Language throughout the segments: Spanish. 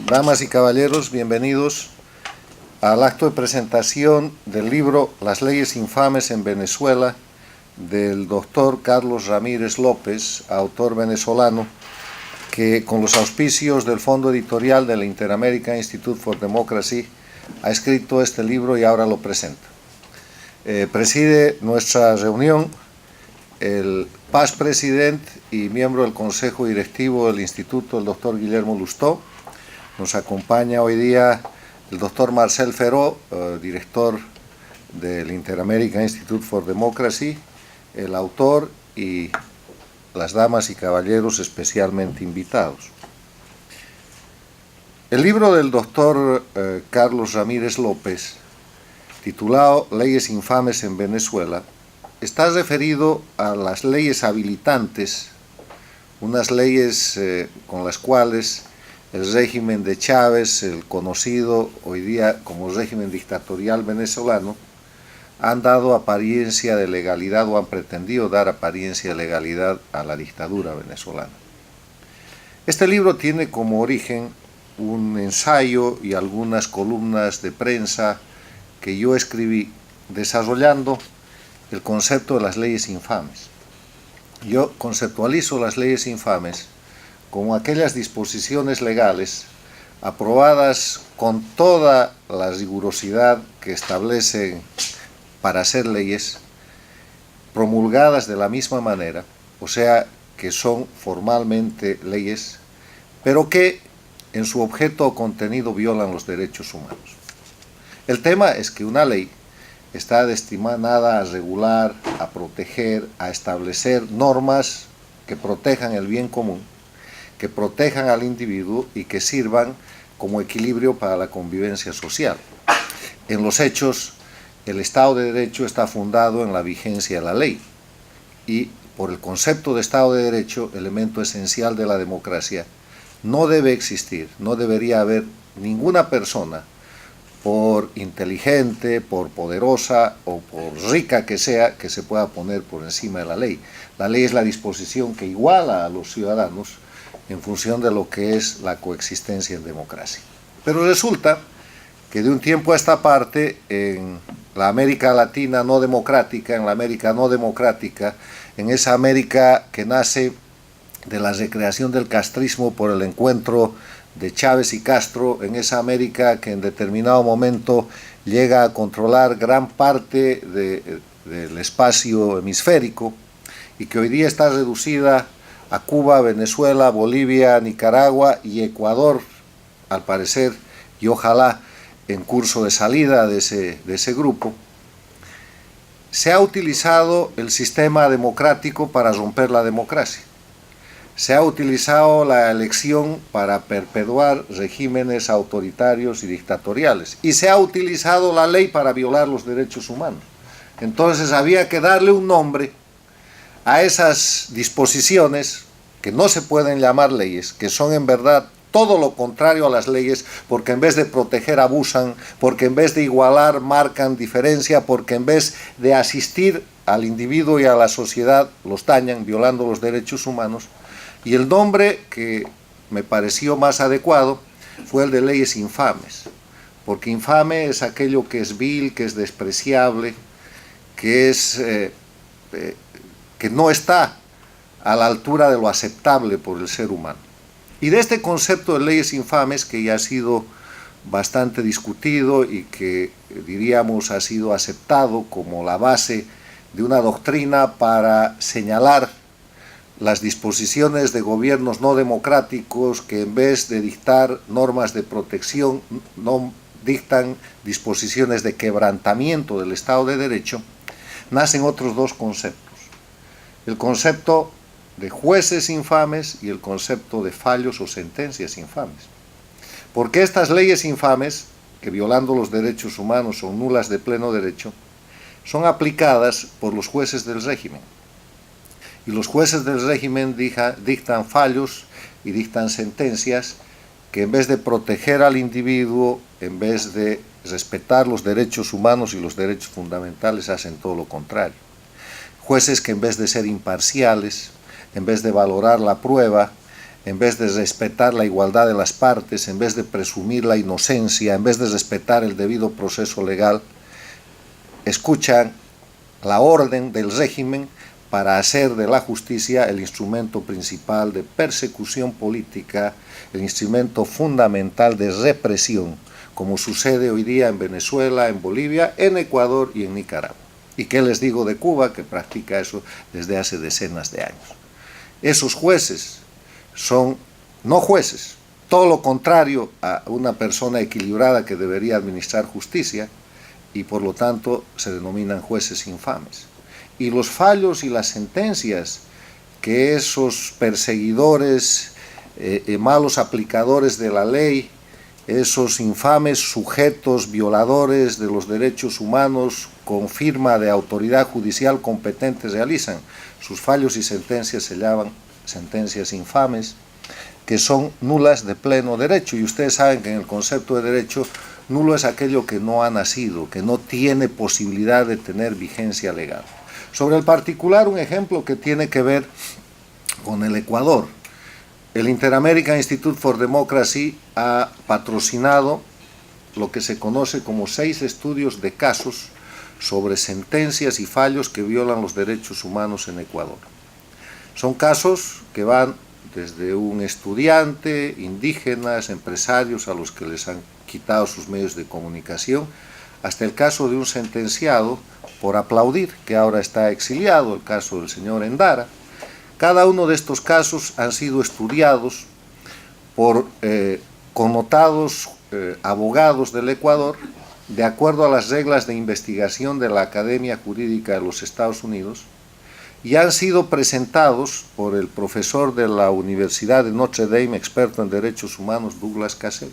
Damas y caballeros, bienvenidos al acto de presentación del libro Las leyes infames en Venezuela del doctor Carlos Ramírez López, autor venezolano, que con los auspicios del fondo editorial del Inter-American Institute for Democracy ha escrito este libro y ahora lo presenta. Preside nuestra reunión el paz presidente y miembro del Consejo Directivo del Instituto, el doctor Guillermo Lustó. Nos acompaña hoy día el doctor Marcel Feró, director del Inter-American Institute for Democracy, el autor y las damas y caballeros especialmente invitados. El libro del doctor Carlos Ramírez López, titulado Leyes infames en Venezuela, está referido a las leyes habilitantes, unas leyes con las cuales el régimen de Chávez, el conocido hoy día como régimen dictatorial venezolano, han dado apariencia de legalidad o han pretendido dar apariencia de legalidad a la dictadura venezolana. Este libro tiene como origen un ensayo y algunas columnas de prensa que yo escribí desarrollando el concepto de las leyes infames. Yo conceptualizo las leyes infames como aquellas disposiciones legales aprobadas con toda la rigurosidad que establecen para hacer leyes, promulgadas de la misma manera, o sea, que son formalmente leyes, pero que en su objeto o contenido violan los derechos humanos. El tema es que una ley está destinada a regular, a proteger, a establecer normas que protejan el bien común, que protejan al individuo y que sirvan como equilibrio para la convivencia social. En los hechos, el Estado de Derecho está fundado en la vigencia de la ley y por el concepto de Estado de Derecho, elemento esencial de la democracia, no debe existir, no debería haber ninguna persona, por inteligente, por poderosa o por rica que sea, que se pueda poner por encima de la ley. La ley es la disposición que iguala a los ciudadanos en función de lo que es la coexistencia en democracia. Pero resulta que de un tiempo a esta parte, en la América Latina no democrática, en la América no democrática, en esa América que nace de la recreación del castrismo por el encuentro de Chávez y Castro, en esa América que en determinado momento llega a controlar gran parte del espacio hemisférico y que hoy día está reducida a Cuba, Venezuela, Bolivia, Nicaragua y Ecuador, al parecer, y ojalá en curso de salida de ese grupo, se ha utilizado el sistema democrático para romper la democracia. Se ha utilizado la elección para perpetuar regímenes autoritarios y dictatoriales. Y se ha utilizado la ley para violar los derechos humanos. Entonces había que darle un nombre a esas disposiciones que no se pueden llamar leyes, que son en verdad todo lo contrario a las leyes, porque en vez de proteger abusan, porque en vez de igualar marcan diferencia, porque en vez de asistir al individuo y a la sociedad los dañan, violando los derechos humanos. Y el nombre que me pareció más adecuado fue el de leyes infames, porque infame es aquello que es vil, que es despreciable, que no está a la altura de lo aceptable por el ser humano. Y de este concepto de leyes infames, que ya ha sido bastante discutido y que diríamos ha sido aceptado como la base de una doctrina para señalar las disposiciones de gobiernos no democráticos que en vez de dictar normas de protección, no dictan disposiciones de quebrantamiento del Estado de Derecho, nacen otros dos conceptos. El concepto de jueces infames y el concepto de fallos o sentencias infames. Porque estas leyes infames, que violando los derechos humanos son nulas de pleno derecho, son aplicadas por los jueces del régimen. Y los jueces del régimen dictan fallos y dictan sentencias que en vez de proteger al individuo, en vez de respetar los derechos humanos y los derechos fundamentales, hacen todo lo contrario. Jueces que en vez de ser imparciales, en vez de valorar la prueba, en vez de respetar la igualdad de las partes, en vez de presumir la inocencia, en vez de respetar el debido proceso legal, escuchan la orden del régimen para hacer de la justicia el instrumento principal de persecución política, el instrumento fundamental de represión, como sucede hoy día en Venezuela, en Bolivia, en Ecuador y en Nicaragua. ¿Y qué les digo de Cuba, que practica eso desde hace decenas de años? Esos jueces son no jueces, todo lo contrario a una persona equilibrada que debería administrar justicia, y por lo tanto se denominan jueces infames. Y los fallos y las sentencias que esos perseguidores, malos aplicadores de la ley, esos infames sujetos violadores de los derechos humanos con firma de autoridad judicial competente realizan, sus fallos y sentencias se llaman sentencias infames, que son nulas de pleno derecho. Y ustedes saben que en el concepto de derecho, nulo es aquello que no ha nacido, que no tiene posibilidad de tener vigencia legal. Sobre el particular, un ejemplo que tiene que ver con el Ecuador. El Inter-American Institute for Democracy ha patrocinado lo que se conoce como 6 estudios de casos sobre sentencias y fallos que violan los derechos humanos en Ecuador. Son casos que van desde un estudiante, indígenas, empresarios a los que les han quitado sus medios de comunicación, hasta el caso de un sentenciado por aplaudir, que ahora está exiliado, el caso del señor Endara. Cada uno de estos casos han sido estudiados por connotados abogados del Ecuador, de acuerdo a las reglas de investigación de la Academia Jurídica de los Estados Unidos, y han sido presentados por el profesor de la Universidad de Notre Dame, experto en derechos humanos, Douglas Cassell.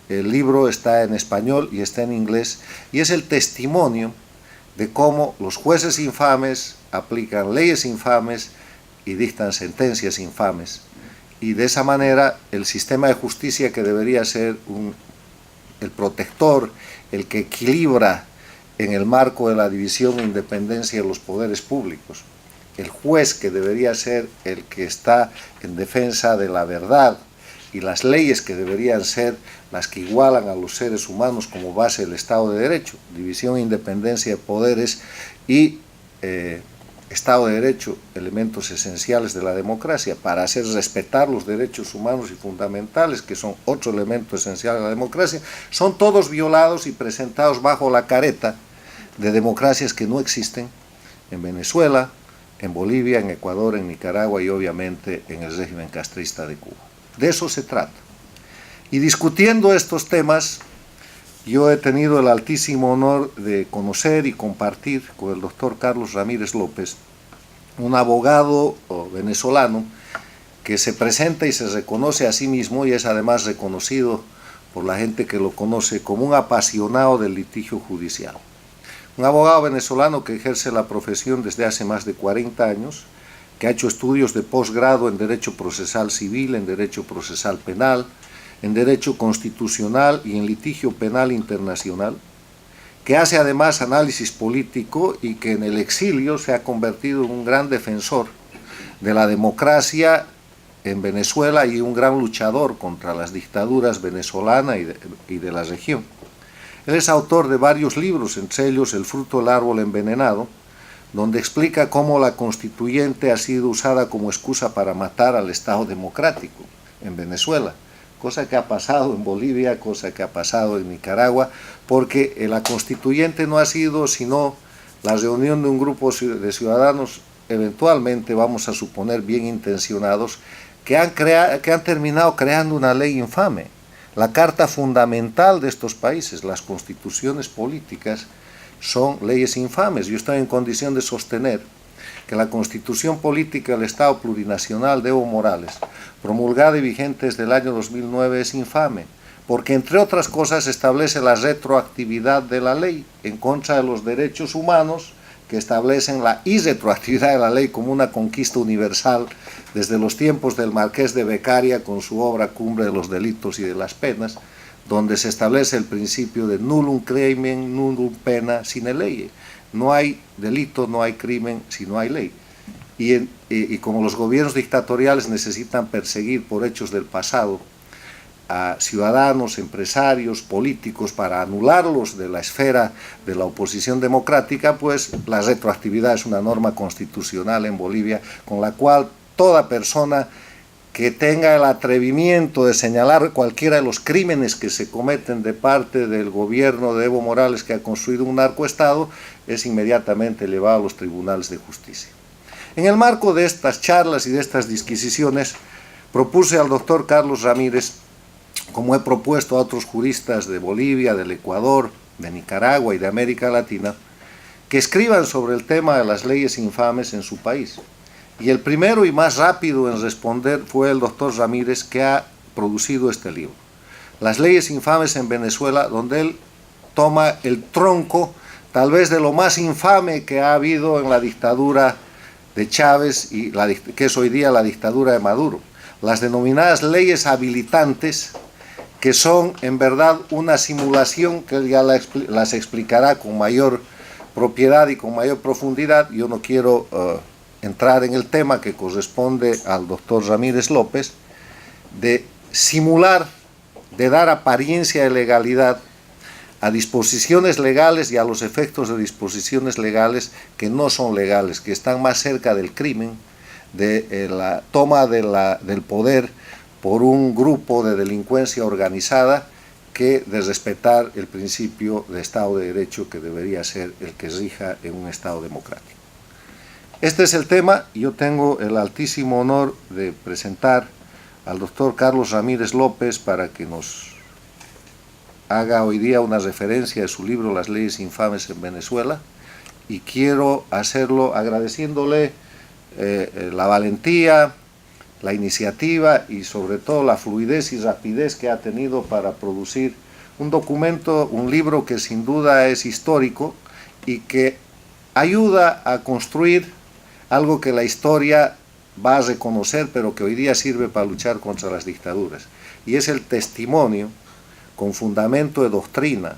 El libro está en español y está en inglés, y es el testimonio de cómo los jueces infames aplican leyes infames y dictan sentencias infames. Y de esa manera el sistema de justicia, que debería ser el protector, el que equilibra en el marco de la división e independencia de los poderes públicos, el juez que debería ser el que está en defensa de la verdad, y las leyes que deberían ser las que igualan a los seres humanos como base del Estado de Derecho, división e independencia de poderes y Estado de Derecho, elementos esenciales de la democracia, para hacer respetar los derechos humanos y fundamentales, que son otro elemento esencial de la democracia, son todos violados y presentados bajo la careta de democracias que no existen en Venezuela, en Bolivia, en Ecuador, en Nicaragua y obviamente en el régimen castrista de Cuba. De eso se trata. Y discutiendo estos temas, yo he tenido el altísimo honor de conocer y compartir con el doctor Carlos Ramírez López, un abogado venezolano que se presenta y se reconoce a sí mismo, y es además reconocido por la gente que lo conoce como un apasionado del litigio judicial. Un abogado venezolano que ejerce la profesión desde hace más de 40 años, que ha hecho estudios de posgrado en Derecho Procesal Civil, en Derecho Procesal Penal, en Derecho Constitucional y en Litigio Penal Internacional, que hace además análisis político y que en el exilio se ha convertido en un gran defensor de la democracia en Venezuela y un gran luchador contra las dictaduras venezolana y de la región. Él es autor de varios libros, entre ellos El fruto del árbol envenenado, donde explica cómo la constituyente ha sido usada como excusa para matar al Estado democrático en Venezuela, cosa que ha pasado en Bolivia, cosa que ha pasado en Nicaragua, porque la constituyente no ha sido sino la reunión de un grupo de ciudadanos, eventualmente vamos a suponer bien intencionados, que han terminado creando una ley infame. La carta fundamental de estos países, las constituciones políticas, son leyes infames. Yo estoy en condición de sostener que la Constitución Política del Estado Plurinacional de Evo Morales, promulgada y vigente desde el año 2009, es infame, porque entre otras cosas establece la retroactividad de la ley en contra de los derechos humanos, que establecen la irretroactividad de la ley como una conquista universal desde los tiempos del Marqués de Beccaria con su obra Cumbre de los Delitos y de las Penas, donde se establece el principio de nullum crimen, nullum pena sine lege. No hay delito, no hay crimen si no hay ley. y como los gobiernos dictatoriales necesitan perseguir por hechos del pasado a ciudadanos, empresarios, políticos para anularlos de la esfera de la oposición democrática, pues la retroactividad es una norma constitucional en Bolivia con la cual toda persona que tenga el atrevimiento de señalar cualquiera de los crímenes que se cometen de parte del gobierno de Evo Morales, que ha construido un narcoestado, es inmediatamente llevado a los tribunales de justicia. En el marco de estas charlas y de estas disquisiciones, propuse al doctor Carlos Ramírez, como he propuesto a otros juristas de Bolivia, del Ecuador, de Nicaragua y de América Latina, que escriban sobre el tema de las leyes infames en su país. Y el primero y más rápido en responder fue el doctor Ramírez, que ha producido este libro, Las leyes infames en Venezuela, donde él toma el tronco tal vez de lo más infame que ha habido en la dictadura de Chávez y que es hoy día la dictadura de Maduro, las denominadas leyes habilitantes, que son en verdad una simulación que él ya las explicará con mayor propiedad y con mayor profundidad. Yo no quiero entrar en el tema que corresponde al doctor Ramírez López, de simular, de dar apariencia de legalidad a disposiciones legales y a los efectos de disposiciones legales que no son legales, que están más cerca del crimen, de la toma del poder por un grupo de delincuencia organizada, que de respetar el principio de Estado de Derecho, que debería ser el que rija en un Estado democrático. Este es el tema, y yo tengo el altísimo honor de presentar al doctor Carlos Ramírez López para que nos haga hoy día una referencia de su libro Las leyes infames en Venezuela, y quiero hacerlo agradeciéndole la valentía, la iniciativa y sobre todo la fluidez y rapidez que ha tenido para producir un documento, un libro que sin duda es histórico y que ayuda a construir algo que la historia va a reconocer, pero que hoy día sirve para luchar contra las dictaduras, y es el testimonio con fundamento de doctrina,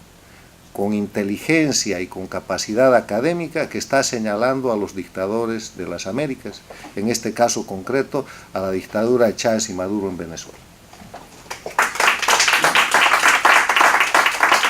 con inteligencia y con capacidad académica, que está señalando a los dictadores de las Américas, en este caso concreto a la dictadura de Chávez y Maduro en Venezuela.